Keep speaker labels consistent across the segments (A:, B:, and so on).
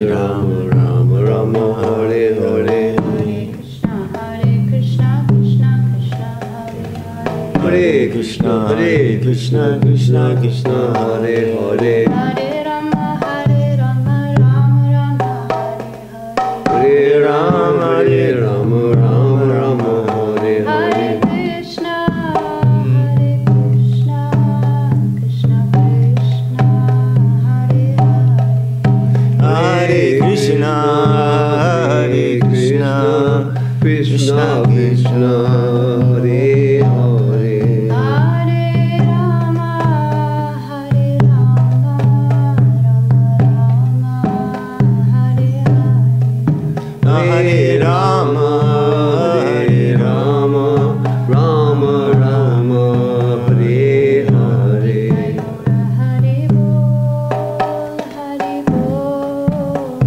A: Rama Rama Rama Hare Hare Hare Krishna Krishna Krishna Krishna Hare Hare
B: Hare Rama Rama Rama
A: Hare Rama Rama Rama Hare Hare
B: Hare Krishna Krishna Krishna Hare
A: Krishna Hare Krishna Krishna Krishna Hare Hare
B: Hare Rama Rama Hare
A: Hare Rama Rama Rama Hare Hare
B: Hare Bol Hare Bol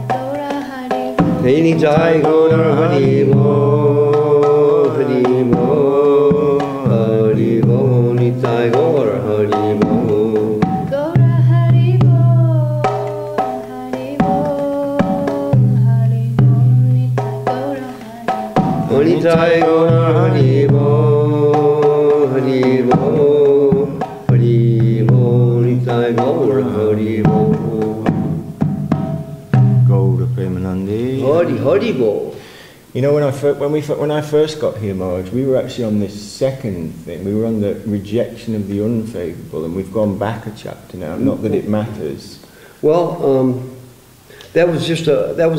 B: Gaura Hare Bol
A: Hare Jai Gaura Hari Bo Hari Bo Hari Bo Nitai Gaura Hari Bo
B: Gaura Hare Bol Hare Bol Hare Bol Gaura Hare
A: Nitai Gaura Hari Bo Hari Bo Hari Bo Nitai Gaura Hari Bo Gaura Premanandi Hari Bo.
C: You know, when I first got here, Maharaj, we were actually on this second thing. We were on the rejection of the unfavourable, and we've gone back a chapter now. Not that it matters.
A: Well, that was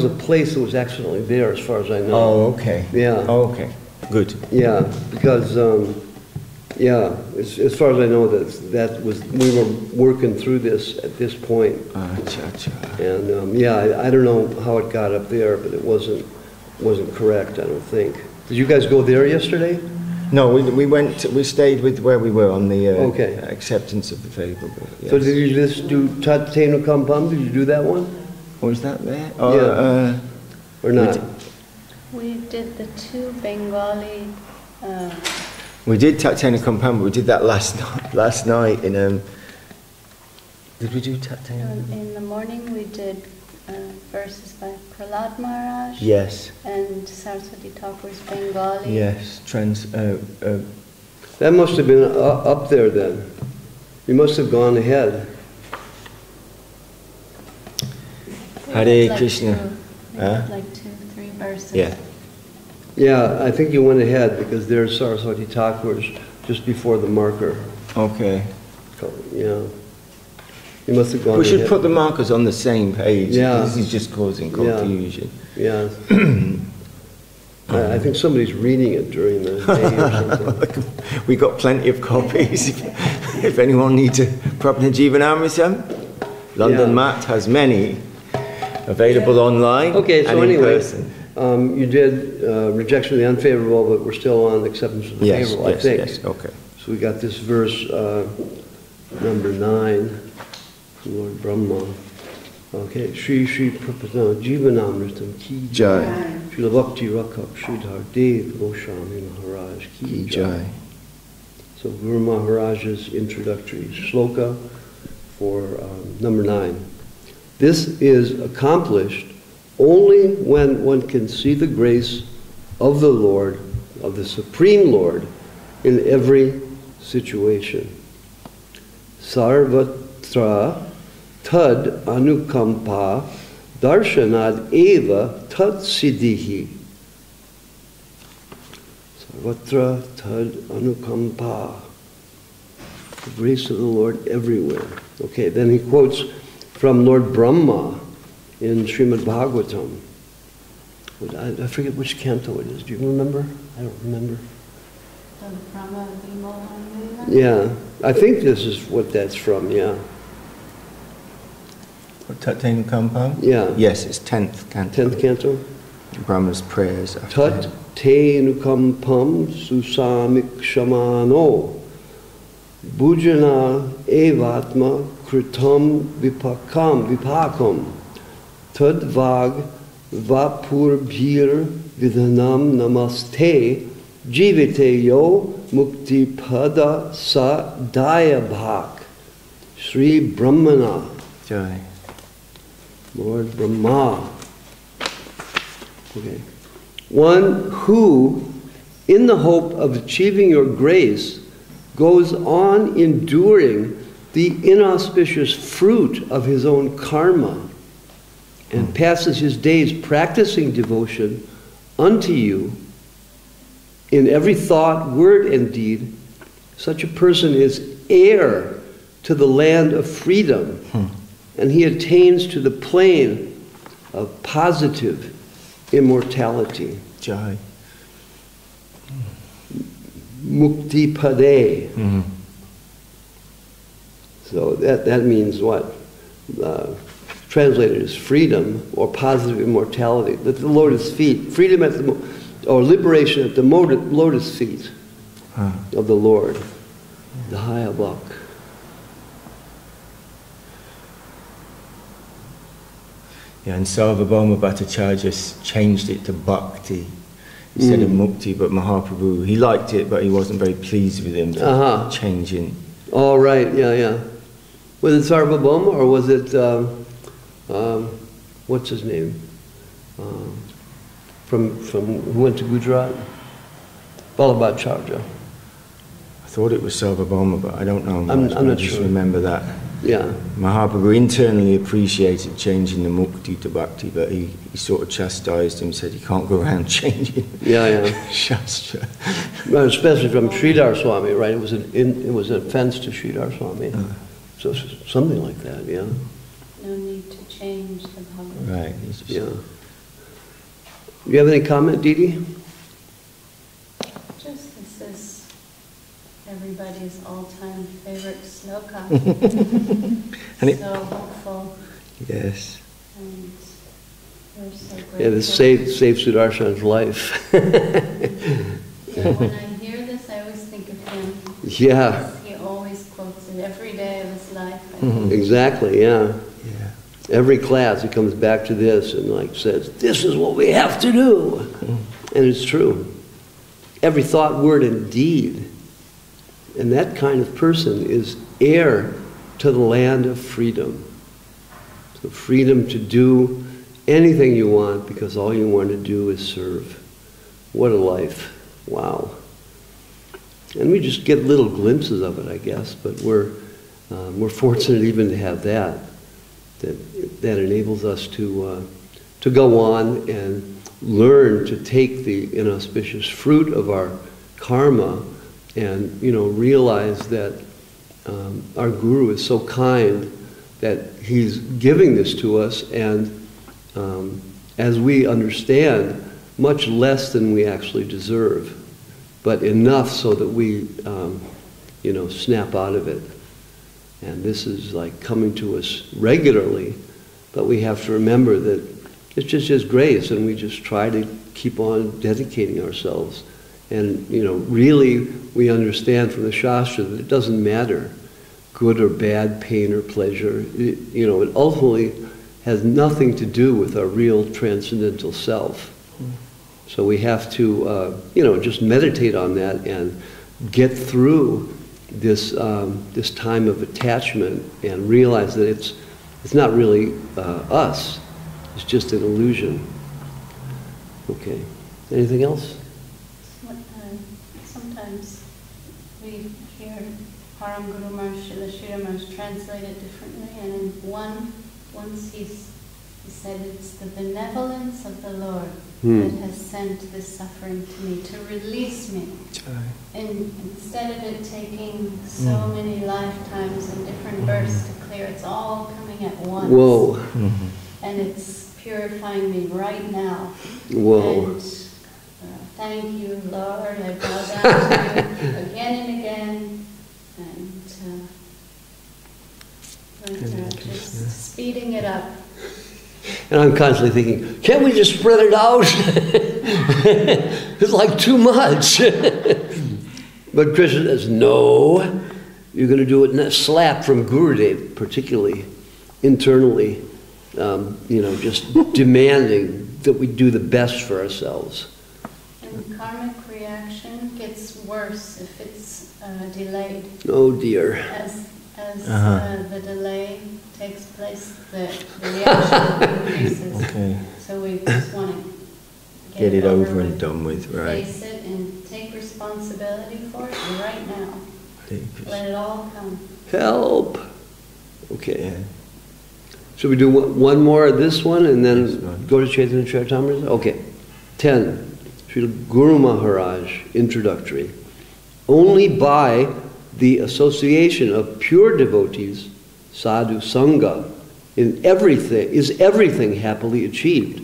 A: a place that was accidentally there, as far as I know.
C: Oh, okay.
A: Yeah.
C: Oh, okay. Good.
A: Yeah, because as far as I know, that was we were working through this at this point.
C: Ch.ch
A: And I don't know how it got up there, but it wasn't correct, I don't think. Did you guys go there yesterday?
C: No, we stayed with where we were on the
A: Okay.
C: acceptance of the favourable. Yes.
A: So did you just do Tat Tenu Kampam? Did you do that one?
C: Was that there?
A: Yeah. Or not?
B: We did the two Bengali.
C: We did Ch.ch Adi. We did that last night in Did we do Ch.ch Adi?
B: In the morning we did verses by Prahlad Maharaj.
C: Yes.
B: And Saraswati Thakur's Bengali.
C: Yes.
A: That must have been up there then. You must have gone ahead.
C: Hare
B: Like
C: Krishna.
B: Like 2-3 verses.
C: Yeah.
A: Yeah, I think you went ahead because there's Saraswati Thakur's just before the marker.
C: Okay.
A: Yeah. You must have gone
C: We should
A: ahead.
C: put the markers on the same page.
A: Yeah.
C: This is just causing confusion.
A: Yeah. I think somebody's reading it during the day or something.
C: We got plenty of copies. If anyone needs a Prabhu Jivanamrita, London Mat has many available online.
A: Okay, so
C: and in
A: anyway,
C: person.
A: You did rejection of the unfavorable, but we're still on acceptance of the favorable, I think.
C: Yes, okay.
A: So we got this verse number 9, Lord Brahma. Okay, Sri Prabhupada Jivanamritam Ki
C: Jai.
A: Srila Bhakti Rakak Sridhar Dev Goswami Maharaj Ki Jai. So Guru Maharaj's introductory shloka for number 9. This is accomplished only when one can see the grace of the Lord, of the Supreme Lord, in every situation. Sarvatra tad anukampa darshanad eva tad siddhihi. Sarvatra tad anukampa. The grace of the Lord everywhere. Okay, then he quotes from Lord Brahma in Srimad Bhagavatam. I forget which canto it is. Do you remember? I don't remember. Yeah, I think this is what that's from, yeah.
C: Tat Tenu Kampam?
A: Yeah.
C: Yes, it's 10th canto.
A: 10th canto?
C: Brahma's prayers.
A: Tat Tenu Kampam Susamik Shamano Bhujana Evatma Kritam Vipakam Tad Vag Vapur Bhir Vidhanam Namaste Jivite Yo Mukti Pada Sa Daya Bhak Sri Brahmana
C: Jai.
A: Lord Brahma. Okay. One who, in the hope of achieving your grace, goes on enduring the inauspicious fruit of his own karma and passes his days practicing devotion unto you in every thought, word, and deed, such a person is heir to the land of freedom, and he attains to the plane of positive immortality.
C: Jai.
A: Mukti pade. So that means what? Translated as freedom or positive immortality. At the lotus feet. Freedom at the, or liberation at the lotus feet of the Lord. The Hayabak.
C: Yeah, and Sarvabhauma Bhattacharya changed it to Bhakti instead of Mukti, but Mahaprabhu, he liked it, but he wasn't very pleased with him changing.
A: Oh, right, yeah. Was it Sarvabhauma or was it, what's his name? From who went to Gujarat? Vallabhacharya.
C: I thought it was Sarvabhauma, but I don't know much.
A: I'm not
C: I just
A: sure.
C: remember that.
A: Yeah.
C: Mahaprabhu internally appreciated changing the Mukti to Bhakti, but he sort of chastised him, said he can't go around changing Shastra.
A: Well, especially from Sridhar Swami, right? It was an offense to Sridhar Swami. So something like that, yeah.
B: No need to change the Bhagavad.
C: Right.
A: Yeah. Do you have any comment, Didi?
B: Just this is everybody's all-time favorite sloka.
C: And
B: so hopeful.
C: Yes.
B: And we're so grateful.
A: Yeah, this saved Sudarshan's life.
B: Yeah, when I hear this, I always think of him.
A: Yeah.
B: Because he always quotes it every day of his life.
A: Exactly, yeah. Every class he comes back to this and says, this is what we have to do. And it's true. Every thought, word, and deed. And that kind of person is heir to the land of freedom. So freedom to do anything you want because all you want to do is serve. What a life. Wow. And we just get little glimpses of it, I guess, but we're fortunate even to have that enables us to go on and learn to take the inauspicious fruit of our karma and realize that our Guru is so kind that he's giving this to us, and as we understand, much less than we actually deserve, but enough so that we snap out of it. And this is like coming to us regularly, but we have to remember that it's just His grace, and we just try to keep on dedicating ourselves. And really we understand from the Shastra that it doesn't matter, good or bad, pain or pleasure. It ultimately has nothing to do with our real transcendental self. So we have to, just meditate on that and get through this time of attachment and realize that it's not really us. It's just an illusion. Okay. Anything else?
B: Sometimes we hear Param Guru Maharaj, Srila Sridhar Maharaj translate it differently, and in once he said it's the benevolence of the Lord that has sent this suffering to me, to release me. And instead of it taking so many lifetimes and different births to clear, it's all coming at once.
A: Whoa.
B: And it's purifying me right now.
A: Whoa.
B: And thank you, Lord. I bow down to you again and again. And just speeding it up.
A: And I'm constantly thinking, can't we just spread it out? It's like too much. But Krishna says, no, you're going to do it in a slap from Gurudev, particularly internally, just demanding that we do the best for ourselves.
B: And karmic reaction gets worse if it's delayed.
A: Oh dear.
B: As the delay takes place, the reaction increases.
C: Okay.
B: So we just want to
C: Get it over and done with, right?
B: Face it and take responsibility for it right now. Let it all come.
A: Help! Okay. Should we do one more of this one and then go to Chaitanya Charitamrita? Okay. 10. Srila Guru Maharaj, introductory. Only by the association of pure devotees, sadhu sangha, is everything happily achieved.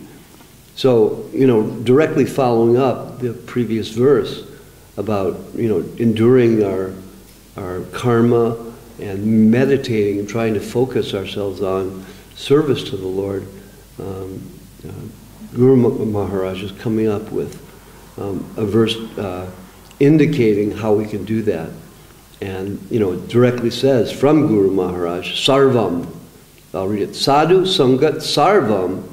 A: So, directly following up the previous verse about, enduring our karma and meditating and trying to focus ourselves on service to the Lord, Guru Maharaj is coming up with a verse indicating how we can do that. And, it directly says from Guru Maharaj, Sarvam, I'll read it, Sadhu Sangat Sarvam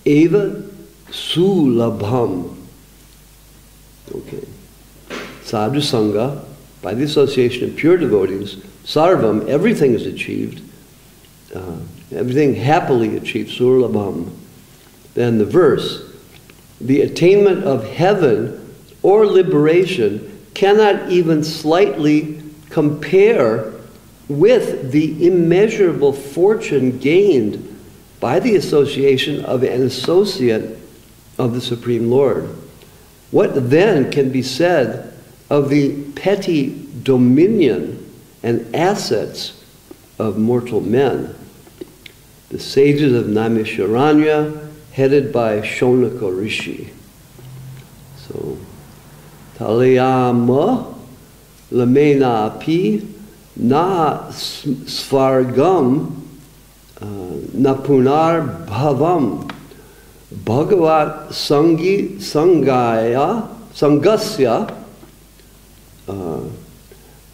A: Eva Sulabham. Okay. Sadhu Sangha, by the association of pure devotees, Sarvam, everything is achieved, everything happily achieved, Sulabham. Then the verse, the attainment of heaven or liberation cannot even slightly compare with the immeasurable fortune gained by the association of an associate of the Supreme Lord. What then can be said of the petty dominion and assets of mortal men? The sages of Naimisharanya, headed by Shonaka Rishi. So, Talayama lamena api na svargam napunar bhavam bhagavat sangasya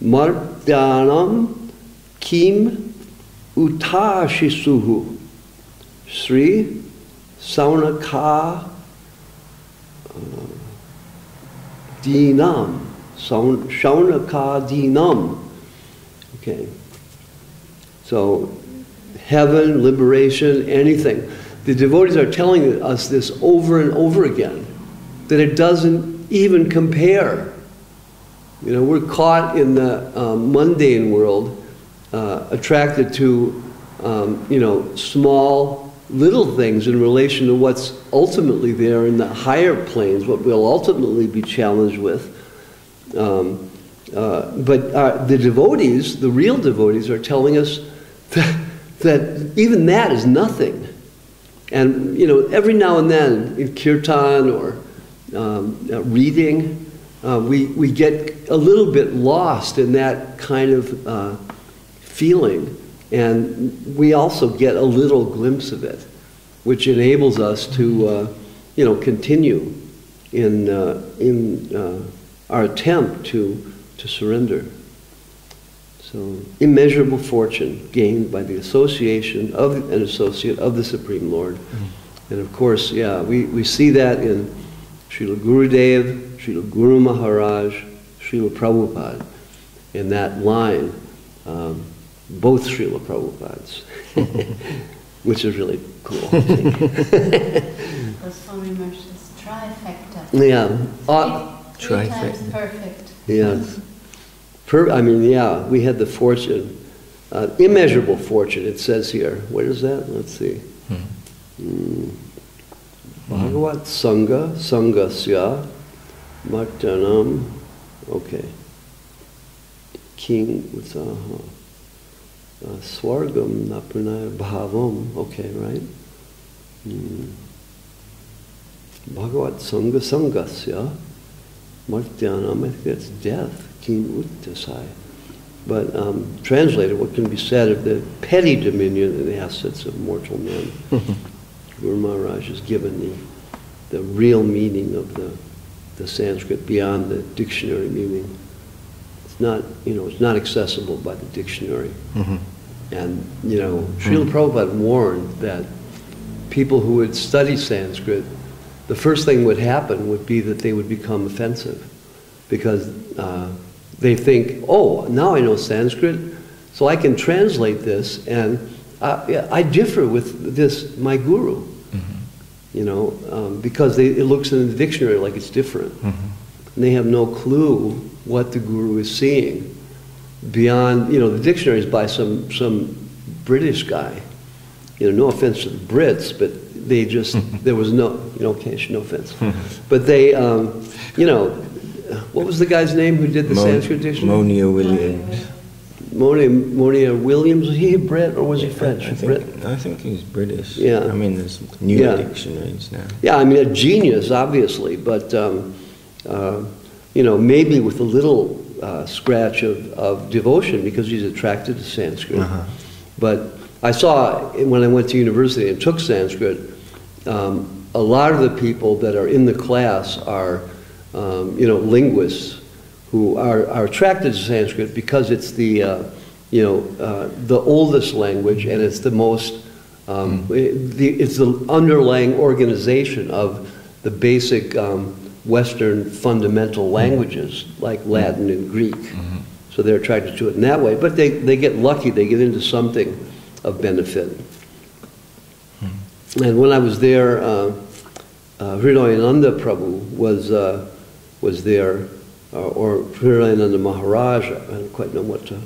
A: martyanam kim utashisuhu Sri Saunaka Dinam. Shaunaka Dinam. Okay. So, heaven, liberation, anything. The devotees are telling us this over and over again, that it doesn't even compare. We're caught in the mundane world, attracted to, small, little things in relation to what's ultimately there in the higher planes, what we'll ultimately be challenged with. But the devotees, the real devotees, are telling us that even that is nothing. And, every now and then in kirtan or reading, we get a little bit lost in that kind of feeling. And we also get a little glimpse of it, which enables us to, continue in our attempt to surrender. So, immeasurable fortune gained by the association of an associate of the Supreme Lord. And of course, we see that in Srila Gurudev, Srila Guru Maharaj, Srila Prabhupada, in that line, both Srila Prabhupads, which is really cool.
B: Goswami Maharaj's trifecta.
A: Yeah.
B: Three times perfect.
A: Yes. We had the fortune, immeasurable fortune, it says here. What is that? Let's see. Bhagavat Sangha, Sangasya, Martanam, okay. King, Swargam, Napunaya Bhavam, okay, right? Bhagavat Sangha, Sangasya, Martyanam, I think that's death. Kim Uttasai. But translated, what can be said of the petty dominion and the assets of mortal men? Guru Maharaj has given the real meaning of the Sanskrit beyond the dictionary meaning. It's not, it's not accessible by the dictionary. And, Srila Prabhupada warned that people who would study Sanskrit, the first thing would happen would be that they would become offensive. Because they think, oh, now I know Sanskrit, so I can translate this and I differ with this, my guru, you know, because it looks in the dictionary like it's different. And they have no clue what the guru is seeing beyond, you know, the dictionary is by some British guy. You know, no offense to the Brits, but they just, there was no, you know, okay, no offense. But they, you know, what was the guy's name who did the Sanskrit dictionary?
C: Monia Williams.
A: Monia Williams, was he a Brit or was he French?
C: I think he's British.
A: Yeah.
C: I mean, there's newer dictionaries now.
A: Yeah, I mean, a genius, obviously, but, you know, maybe with a little scratch of devotion because he's attracted to Sanskrit. But I saw, when I went to university and took Sanskrit, a lot of the people that are in the class are, you know, linguists who are attracted to Sanskrit because it's the, you know, the oldest language and it's the most, it's the underlying organization of the basic Western fundamental languages like Latin and Greek. So they're attracted to it in that way. But they get lucky, they get into something of benefit. And when I was there, Hridayananda Prabhu was there, or Hridayananda Maharaj, I don't quite know what to...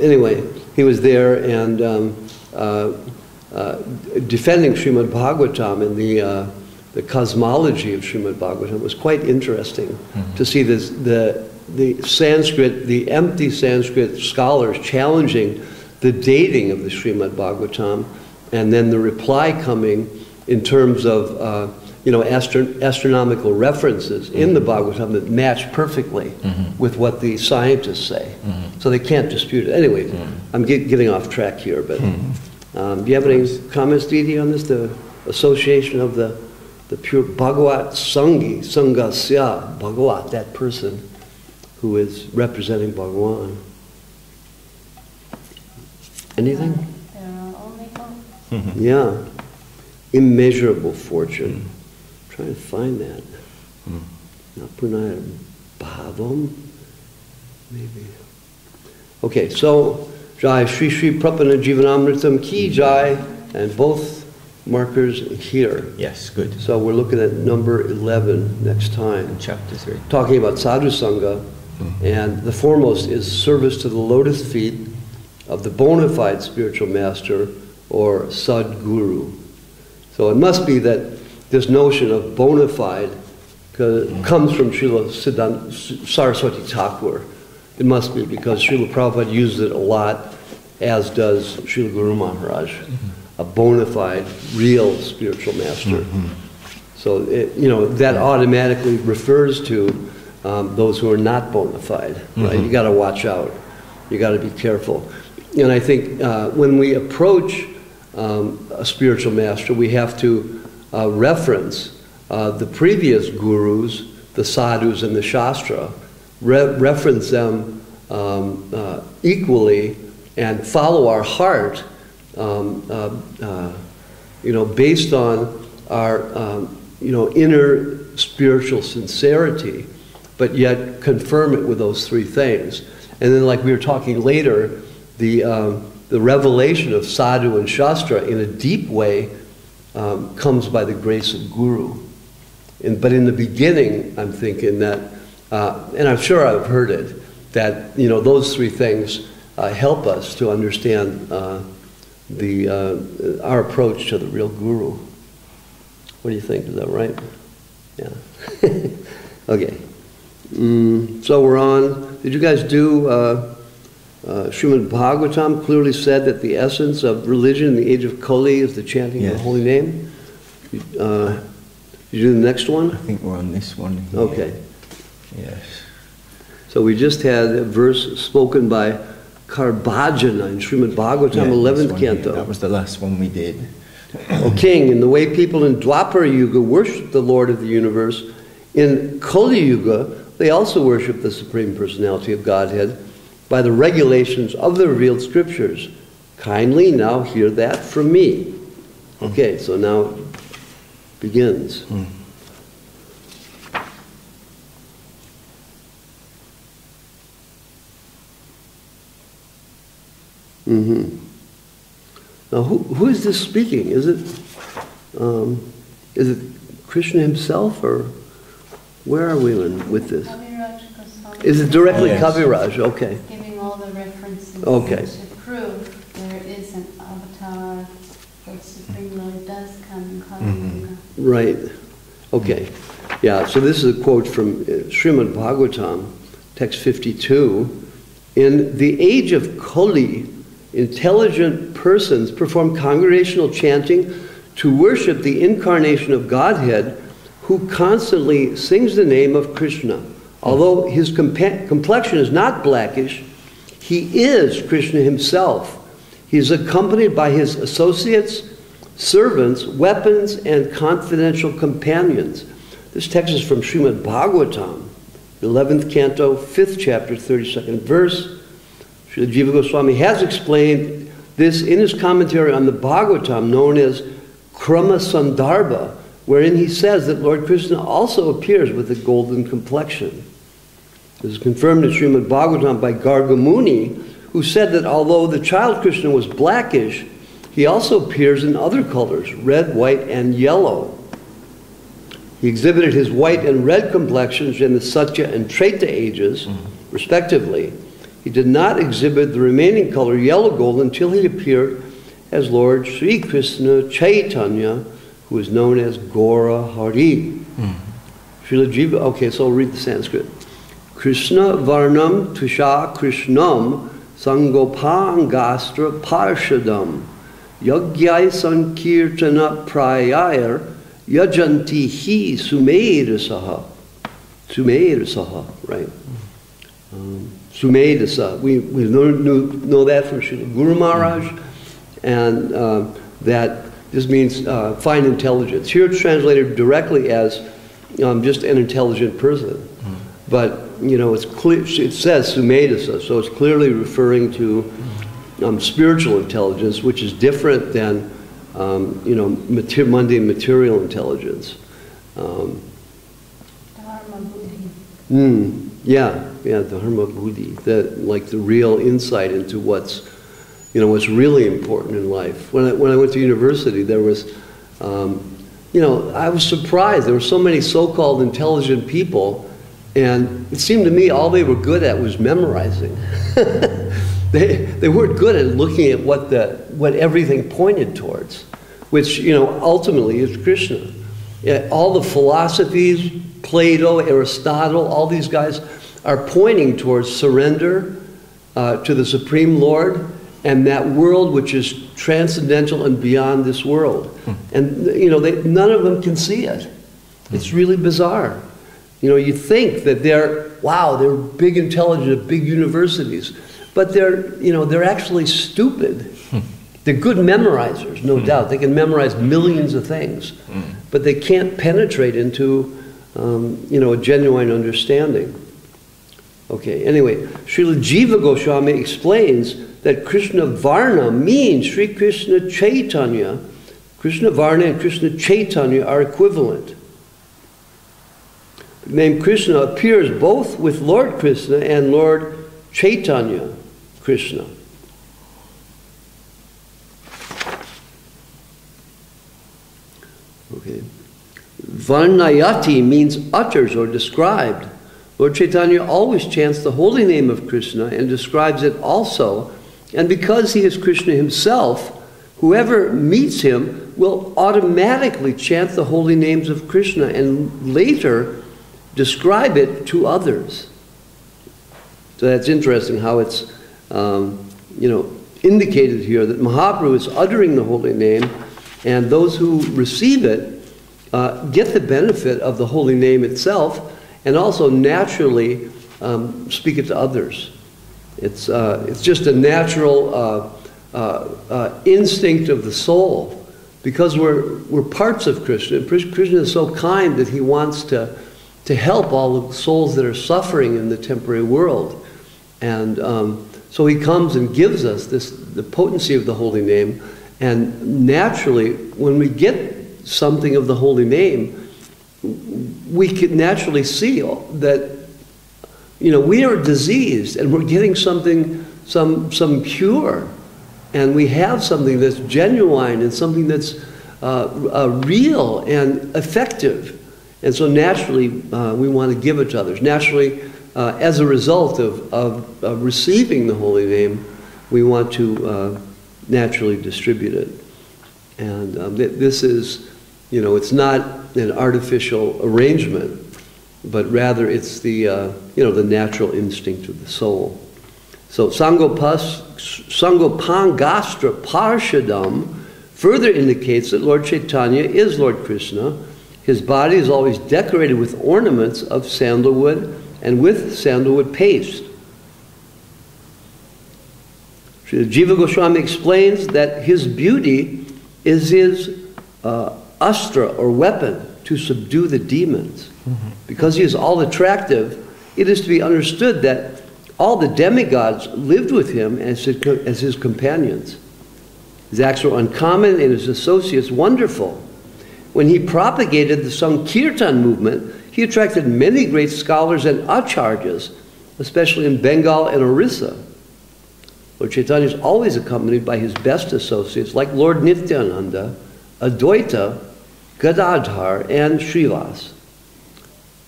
A: anyway, he was there and defending Srimad Bhagavatam and the cosmology of Srimad Bhagavatam was quite interesting to see this, the Sanskrit, the empty Sanskrit scholars challenging the dating of the Srimad Bhagavatam, and then the reply coming in terms of you know, astronomical references in the Bhagavatam that match perfectly with what the scientists say. So they can't dispute it. Anyway, I'm getting off track here, but do you have any comments, Didi, on this? The association of the pure Bhagavat Sangi, Sangasya, Bhagavat, that person who is representing Bhagavan. Anything?
B: There are only hope.
A: Yeah. Immeasurable fortune. I'm trying to find that. Napunaya Bhavam? Maybe. Okay, so Jai Shri Shri Prapana Jivanamritam Ki Jai, and both markers here.
C: Yes, good.
A: So we're looking at number 11 next time.
C: Chapter 3.
A: Talking about Sadhu Sangha, and the foremost is service to the lotus feet of the bona fide spiritual master or Sadguru. So it must be that this notion of bona fide comes from Srila Saraswati Thakur. It must be because Srila Prabhupada uses it a lot, as does Srila Guru Maharaj, a bona fide, real spiritual master. So, you know, that automatically refers to those who are not bona fide, right? You got to watch out. You got to be careful. And I think when we approach a spiritual master, we have to reference the previous gurus, the sadhus and the shastra, reference them equally and follow our heart, you know, based on our, you know, inner spiritual sincerity, but yet confirm it with those three things. And then, like we were talking later, the revelation of sadhu and shastra in a deep way comes by the grace of Guru. But in the beginning, I'm thinking that, and I'm sure I've heard it, that, you know, those three things help us to understand our approach to the real Guru. What do you think? Is that right? Yeah. Okay. So we're on. Did you guys do Srimad Bhagavatam clearly said that the essence of religion in the age of Kali is the chanting of the holy name? You do the next one?
C: I think we're on this one here.
A: Okay.
C: Yes.
A: So we just had a verse spoken by Karbhajana in Srimad Bhagavatam, 11th canto.
C: That was the last one we did.
A: O King, in the way people in Dwapara Yuga worship the Lord of the universe, in Kali Yuga, they also worship the Supreme Personality of Godhead by the regulations of the revealed scriptures. Kindly now hear that from me. Okay, so now it begins. Now, who is this speaking? Is it Krishna himself, or where are we with this? Is it directly Kaviraj? Okay.
B: Giving all the references to prove there is an avatar, the Supreme Lord does come in Kali.
A: Right. Okay. Yeah, so this is a quote from Srimad Bhagavatam, text 52. In the age of Kali, intelligent persons perform congregational chanting to worship the incarnation of Godhead, who constantly sings the name of Krishna. Although his complexion is not blackish, he is Krishna himself. He is accompanied by his associates, servants, weapons, and confidential companions. This text is from Srimad Bhagavatam, 11th canto, 5th chapter, 32nd verse. Srila Jiva Goswami has explained this in his commentary on the Bhagavatam, known as Krama Sandarbha, wherein he says that Lord Krishna also appears with a golden complexion. This is confirmed in Srimad Bhagavatam by Garga Muni, who said that although the child Krishna was blackish, he also appears in other colors, red, white, and yellow. He exhibited his white and red complexions in the Satya and Treta ages, respectively. He did not exhibit the remaining color, yellow gold, until he appeared as Lord Sri Krishna Chaitanya, who is known as Gaura Hari. Srila Jiva, okay, so I'll read the Sanskrit. Krishna Varnam Tusha Krishnam Sangopangastra Parshadam Yagyai Sankirtana Prayayar Yajanti Hi Sumedasa. Sumedasa, right? Sumedasa. We know that from Srila Guru Maharaj, and that this means fine intelligence. Here it's translated directly as just an intelligent person. But, you know, it's clear, it says Sumedasa, so it's clearly referring to spiritual intelligence, which is different than, you know, mundane material intelligence.
B: Dharma Buddhi.
A: Yeah, Dharma Buddhi, like the real insight into what's, you know, what's really important in life. When I went to university, there was, you know, I was surprised. There were so many so-called intelligent people, and it seemed to me all they were good at was memorizing. They weren't good at looking at what everything pointed towards, which, you know, ultimately is Krishna. Yeah, all the philosophies, Plato, Aristotle, all these guys are pointing towards surrender to the Supreme Lord and that world which is transcendental and beyond this world. And, you know, none of them can see it. It's really bizarre. You know, you think that they're big intelligent at big universities, but they're actually stupid. They're good memorizers, no doubt. They can memorize millions of things, but they can't penetrate into, you know, a genuine understanding. Okay, anyway, Srila Jiva Goswami explains that Krishna Varna means Sri Krishna Chaitanya. Krishna Varna and Krishna Chaitanya are equivalent. The name Krishna appears both with Lord Krishna and Lord Chaitanya Krishna. Okay. Varnayati means utters or described. Lord Chaitanya always chants the holy name of Krishna and describes it also. And because he is Krishna himself, whoever meets him will automatically chant the holy names of Krishna and later describe it to others. So that's interesting how it's, you know, indicated here that Mahaprabhu is uttering the holy name, and those who receive it get the benefit of the holy name itself, and also naturally speak it to others. It's just a natural instinct of the soul, because we're parts of Krishna. Krishna is so kind that he wants to help all the souls that are suffering in the temporary world. And so he comes and gives us the potency of the holy name. And naturally, when we get something of the holy name, we can naturally see that, you know, we are diseased and we're getting something, some cure. And we have something that's genuine and something that's real and effective. And so naturally, we want to give it to others. Naturally, as a result of receiving the holy name, we want to naturally distribute it. And this is, it's not an artificial arrangement, but rather it's the, the natural instinct of the soul. So Sangopangastra Parshadam further indicates that Lord Chaitanya is Lord Krishna. His body is always decorated with ornaments of sandalwood and with sandalwood paste. Srila Jiva Goswami explains that his beauty is his astra or weapon to subdue the demons. Mm-hmm. Because he is all attractive, it is to be understood that all the demigods lived with him as his companions. His acts were uncommon and his associates wonderful. When he propagated the Sankirtan movement, he attracted many great scholars and acharyas, especially in Bengal and Orissa. Lord Chaitanya is always accompanied by his best associates like Lord Nityananda, Advaita, Gadadhar, and Srivas.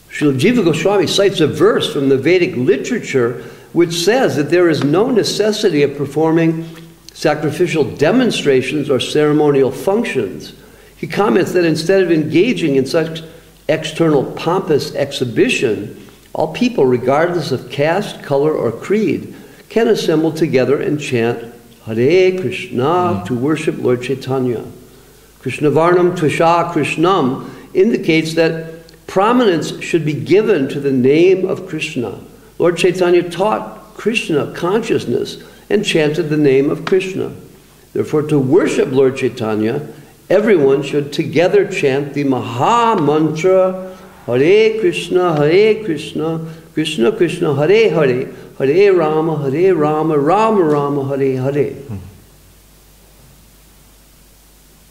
A: Srila Jiva Goswami cites a verse from the Vedic literature which says that there is no necessity of performing sacrificial demonstrations or ceremonial functions. He comments that instead of engaging in such external pompous exhibition, all people, regardless of caste, color, or creed, can assemble together and chant Hare Krishna to worship Lord Chaitanya. Krishnavarnam Tvisha Krishnam indicates that prominence should be given to the name of Krishna. Lord Chaitanya taught Krishna consciousness and chanted the name of Krishna. Therefore, to worship Lord Chaitanya, everyone should together chant the Maha Mantra Hare Krishna, Krishna Krishna, Hare Hare, Hare Rama, Rama Rama, Hare Hare.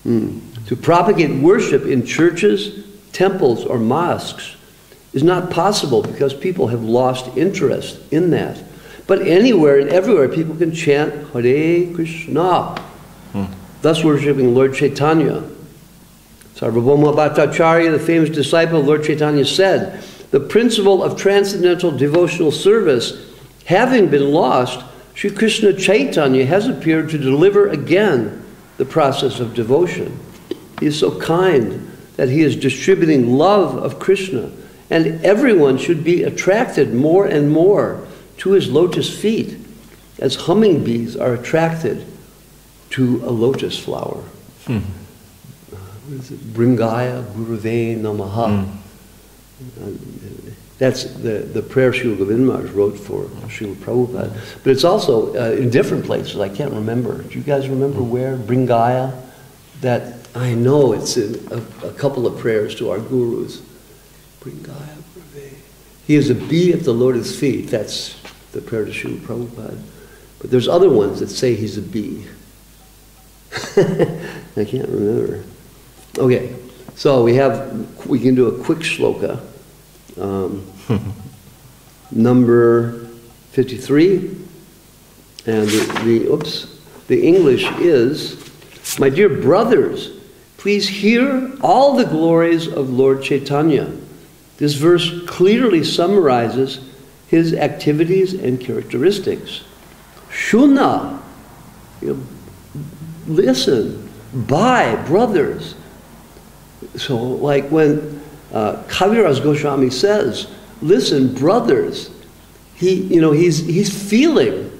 A: To propagate worship in churches, temples, or mosques is not possible because people have lost interest in that. But anywhere and everywhere people can chant Hare Krishna, thus worshiping Lord Chaitanya. Sarvabhauma Bhattacharya, the famous disciple of Lord Chaitanya, said, the principle of transcendental devotional service having been lost, Sri Krishna Chaitanya has appeared to deliver again the process of devotion. He is so kind that he is distributing love of Krishna, and everyone should be attracted more and more to his lotus feet, as hummingbees are attracted to a lotus flower. What is it? Bringaya Gurave Namaha. That's the prayer Srila Govinda Maharaj wrote for Srila Prabhupada. But it's also in different places. I can't remember. Do you guys remember where? Bringaya? That, I know it's in a couple of prayers to our gurus. Bringaya Gurave. He is a bee at the lotus feet. That's the prayer to Srila Prabhupada. But there's other ones that say he's a bee. I can't remember. Okay, so we can do a quick shloka. Number 53, and the English is, my dear brothers, please hear all the glories of Lord Chaitanya. This verse clearly summarizes his activities and characteristics. Shuna, listen, by brothers. So like when Kaviraj Goswami says, listen, brothers, he's feeling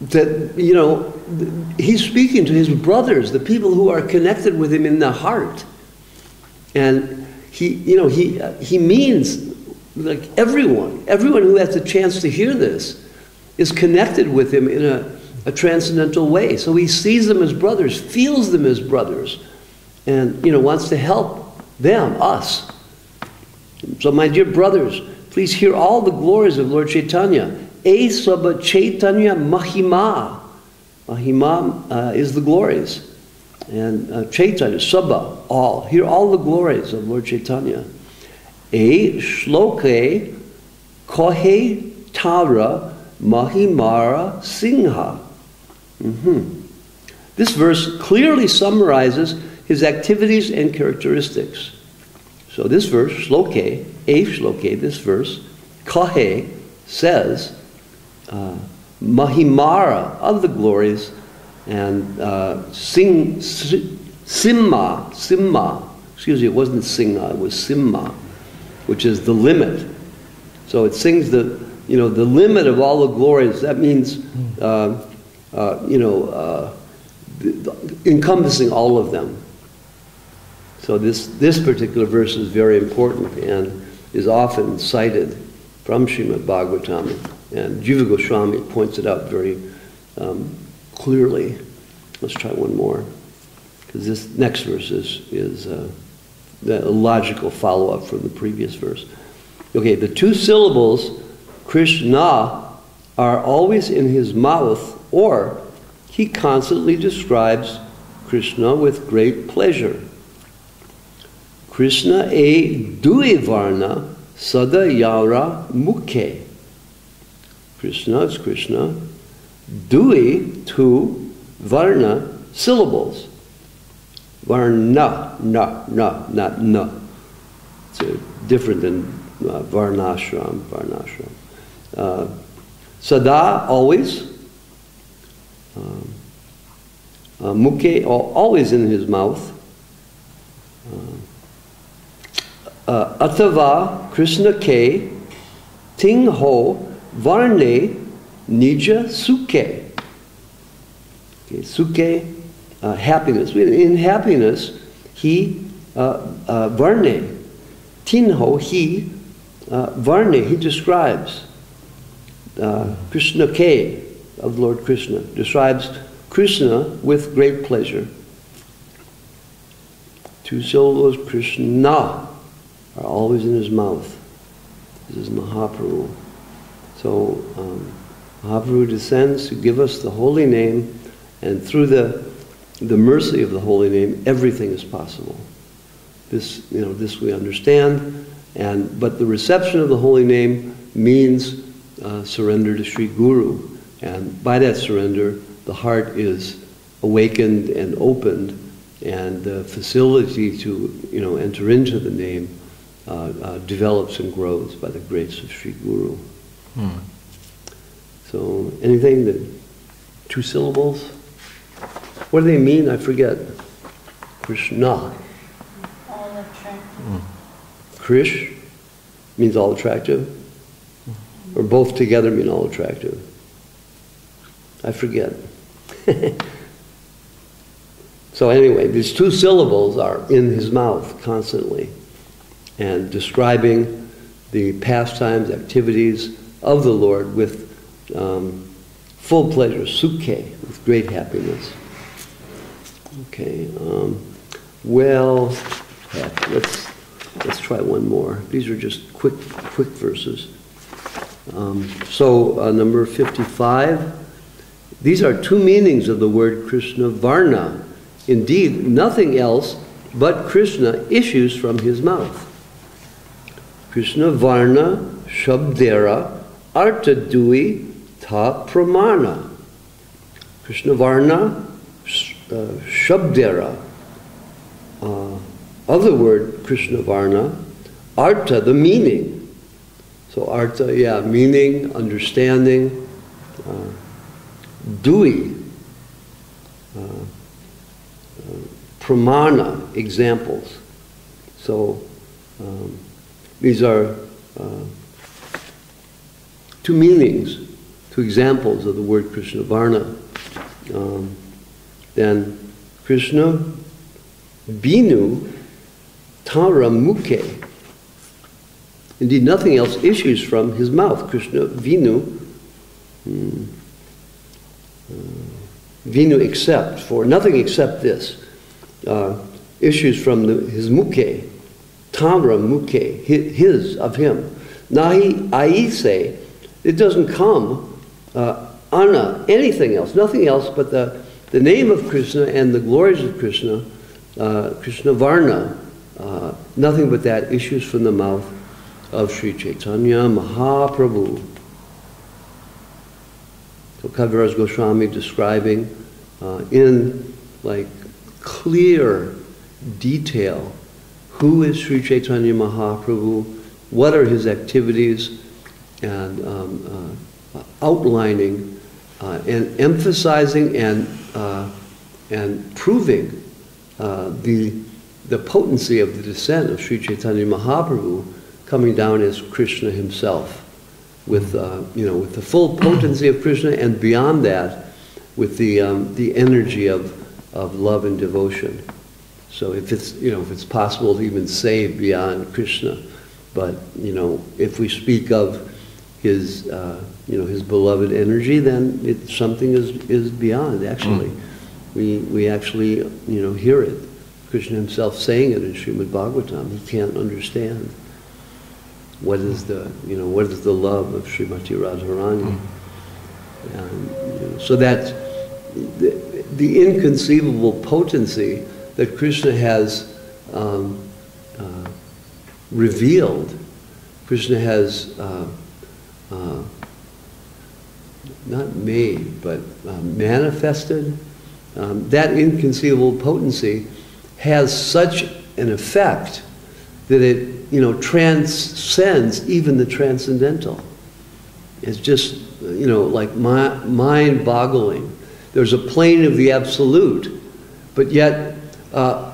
A: that, he's speaking to his brothers, the people who are connected with him in the heart. And he means like everyone who has the chance to hear this is connected with him in a transcendental way. So he sees them as brothers, feels them as brothers, and wants to help them, us. So my dear brothers, please hear all the glories of Lord Chaitanya. E Sabha Chaitanya Mahima. Mahima is the glories. And Chaitanya, Sabha, all. Hear all the glories of Lord Chaitanya. E Shloke Kohe Tara Mahimara Singha. This verse clearly summarizes his activities and characteristics. So this verse, shloke, this verse, kahe, says, mahimara, of the glories, and simma, excuse me, it wasn't singa, it was simma, which is the limit. So it sings the limit of all the glories. That means, encompassing all of them. So this particular verse is very important and is often cited from Srimad Bhagavatam, and Jiva Goswami points it out very clearly. Let's try one more, because this next verse is a logical follow-up from the previous verse. Okay, the two syllables Krishna are always in his mouth, or he constantly describes Krishna with great pleasure. Krishna e dui varna sada yara mukhe. Krishna is Krishna. Dui, two, varna, syllables. Varna, not na. It's different than varnashram. Sada, always. Mukhe, always in his mouth. Atava, Krishna ke, ting ho, varne, nija sukhe. Okay, sukhe, happiness. In happiness, he, varne, tinho, he, varne, he describes. Krishna ke, of Lord Krishna, describes Krishna with great pleasure. Two syllables, Krishna, are always in his mouth. This is Mahaprabhu. So Mahaprabhu descends to give us the holy name, and through the mercy of the holy name, everything is possible. This we understand, but the reception of the holy name means surrender to Sri Guru, and by that surrender, the heart is awakened and opened, and the facility to enter into the name develops and grows by the grace of Sri Guru. So anything that two syllables? What do they mean? I forget. Krishna.
B: All attractive.
A: Krish means all attractive? Or both together mean all attractive? I forget. So anyway, these two syllables are in his mouth constantly, and describing the pastimes, activities of the Lord with full pleasure, sukhe, with great happiness. Okay, well, heck, let's try one more. These are just quick verses. So number 55. These are two meanings of the word Krishna Varna. Indeed, nothing else but Krishna issues from his mouth. Krishna Varna Shabdera Arta Dui Ta Pramana. Krishna Varna Shabdera. Of the word Krishna Varna, Arta, the meaning. So Arta, meaning, understanding. Dui, Pramana, examples. So these are two meanings, two examples of the word Krishna Varna. Then Krishna Vinu Tara Mukhe. Indeed, nothing else issues from his mouth. Krishna Vinu, Vinu except, for nothing except this, issues from his mukhe, Tara Mukhe, his, of him. Nahi Aise, it doesn't come, Anna, anything else, nothing else but the name of Krishna and the glories of Krishna, Krishna Varna, nothing but that issues from the mouth of Sri Chaitanya Mahaprabhu. So Kaviraj Goswami describing in like clear detail who is Sri Chaitanya Mahaprabhu, what are his activities, and outlining and emphasizing and proving the potency of the descent of Sri Chaitanya Mahaprabhu coming down as Krishna himself, with with the full potency of Krishna, and beyond that, with the energy of love and devotion. So if it's possible to even say beyond Krishna, but if we speak of his his beloved energy, then something is beyond. Actually, we actually hear it. Krishna himself saying it in Srimad Bhagavatam. He can't understand what is the love of Srimati Radharani. And, so that the inconceivable potency that Krishna has revealed, Krishna has not made, but manifested, that inconceivable potency has such an effect that it transcends even the transcendental. It's just like mind-boggling. There's a plane of the absolute, but yet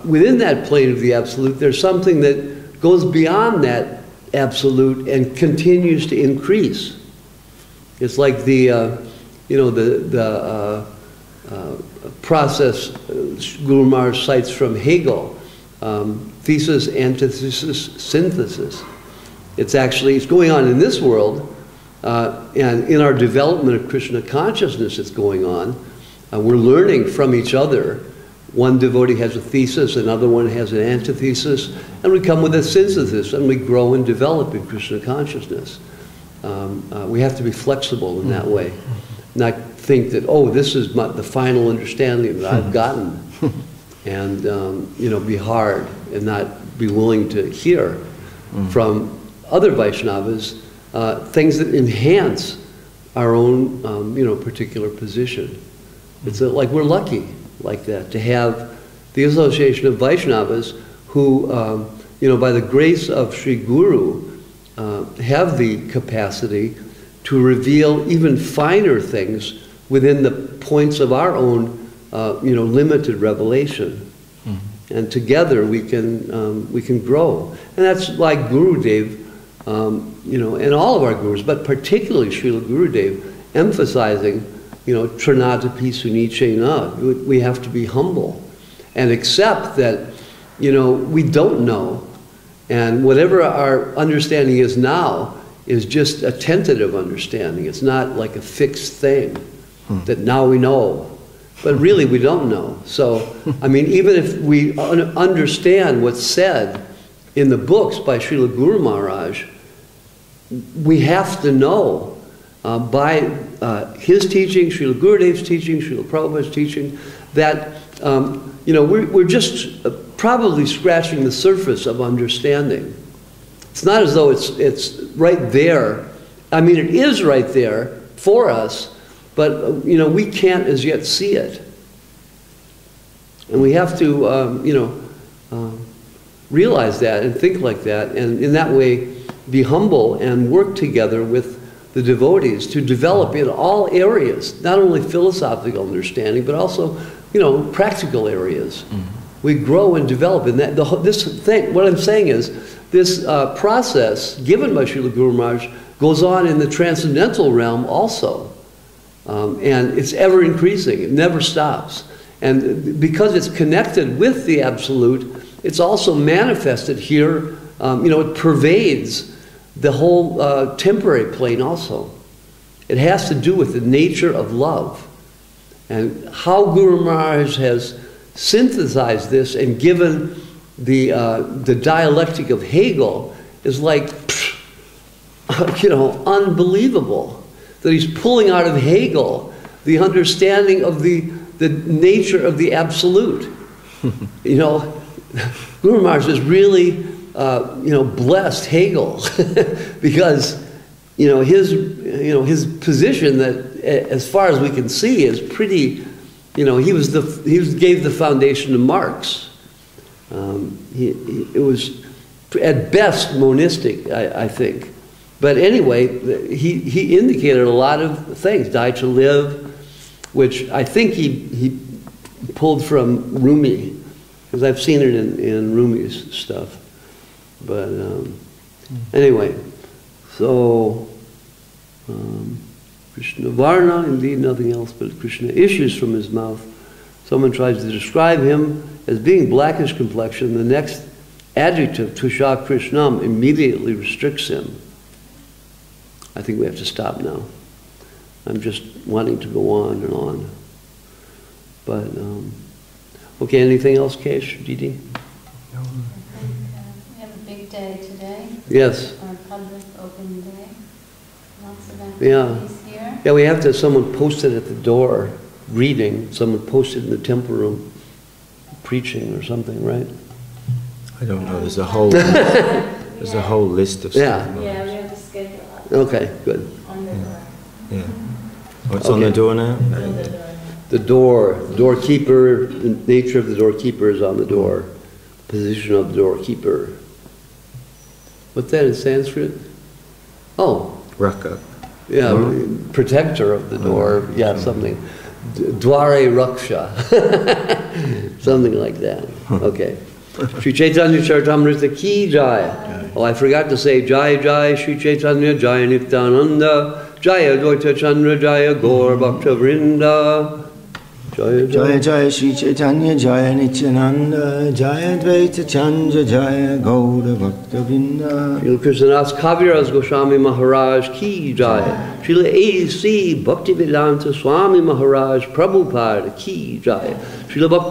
A: within that plane of the absolute, there's something that goes beyond that absolute and continues to increase. It's like the process Guru Maharaj cites from Hegel, thesis, antithesis, synthesis. It's going on in this world, and in our development of Krishna consciousness it's going on. We're learning from each other. One devotee has a thesis, another one has an antithesis, and we come with a synthesis, and we grow and develop in Krishna consciousness. We have to be flexible in that way. Not think that, this is the final understanding that I've gotten, and be hard and not be willing to hear from other Vaishnavas things that enhance our own particular position. It's like we're lucky like that to have the association of Vaishnavas who by the grace of Sri Guru have the capacity to reveal even finer things within the points of our own limited revelation. And together we can grow. And that's like Gurudev, and all of our gurus, but particularly Srila Gurudev, emphasizing, Trinatapi Sunichena. We have to be humble and accept that, we don't know, and whatever our understanding is now is just a tentative understanding. It's not like a fixed thing that now we know. But really, we don't know. So, even if we understand what's said in the books by Srila Guru Maharaj, we have to know by his teaching, Srila Gurudev's teaching, Srila Prabhupada's teaching, that we're just probably scratching the surface of understanding. It's not as though it's right there. It is right there for us, but we can't as yet see it, and we have to realize that and think like that, and in that way be humble and work together with the devotees to develop in all areas, not only philosophical understanding, but also practical areas. We grow and develop in that. What I'm saying is, this process given by Srila Guru Maharaj goes on in the transcendental realm also. And it's ever increasing, it never stops. And because it's connected with the absolute, it's also manifested here, it pervades the whole temporary plane also. It has to do with the nature of love. And how Guru Maharaj has synthesized this and given the dialectic of Hegel is like, unbelievable. That he's pulling out of Hegel the understanding of the nature of the absolute. Guru Maharaj has really, blessed Hegel because, his position that, as far as we can see, is pretty you know, he gave the foundation to Marx. It was at best monistic, I think. But anyway, he indicated a lot of things. Die to live, which I think he pulled from Rumi, because I've seen it in Rumi's stuff. But anyway, so Krishna Varna, indeed nothing else but Krishna issues from his mouth. Someone tries to describe him as being blackish complexion. The next adjective, Ch.ch Krishnam, immediately restricts him. I think we have to stop now. I'm just wanting to go on and on. But, okay, anything else, Kesh, Didi?
B: I think we have a big day today.
A: Yes.
B: Our public open day. Lots of
A: activities
B: here.
A: Yeah, we have to, someone posted at the door, reading, someone posted in the temple room, preaching or something, right?
C: I don't know, there's a whole list of stuff.
B: Yeah, we have to schedule it.
A: Okay, good.
B: On the door.
C: Yeah. Oh, it's on the door now?
A: The doorkeeper, the nature of the doorkeeper is on the door. Position of the doorkeeper. What's that in Sanskrit? Oh.
C: Raka.
A: Yeah, protector of the door. Yeah, something. Dware Raksha. Something like that. Okay. Sri Chaitanya Charitamrita ki jaya. Oh, I forgot to say Jaya Jaya Sri Chaitanya Jaya Nityananda Jaya Dvaita Chandra Jaya Gaur Bhakta Vrinda. Jaya
C: Jaya Jaya Sri Chaitanya Jaya Nityananda Jaya Dvaita Chandra Jaya Gaur Bhakta Vrinda.
A: Srila Krishnadas Kaviraj Goswami Maharaj ki jaya. Srila A.C. Bhakti Vedanta Swami Maharaj Prabhupada ki jaya. Srila Bhakti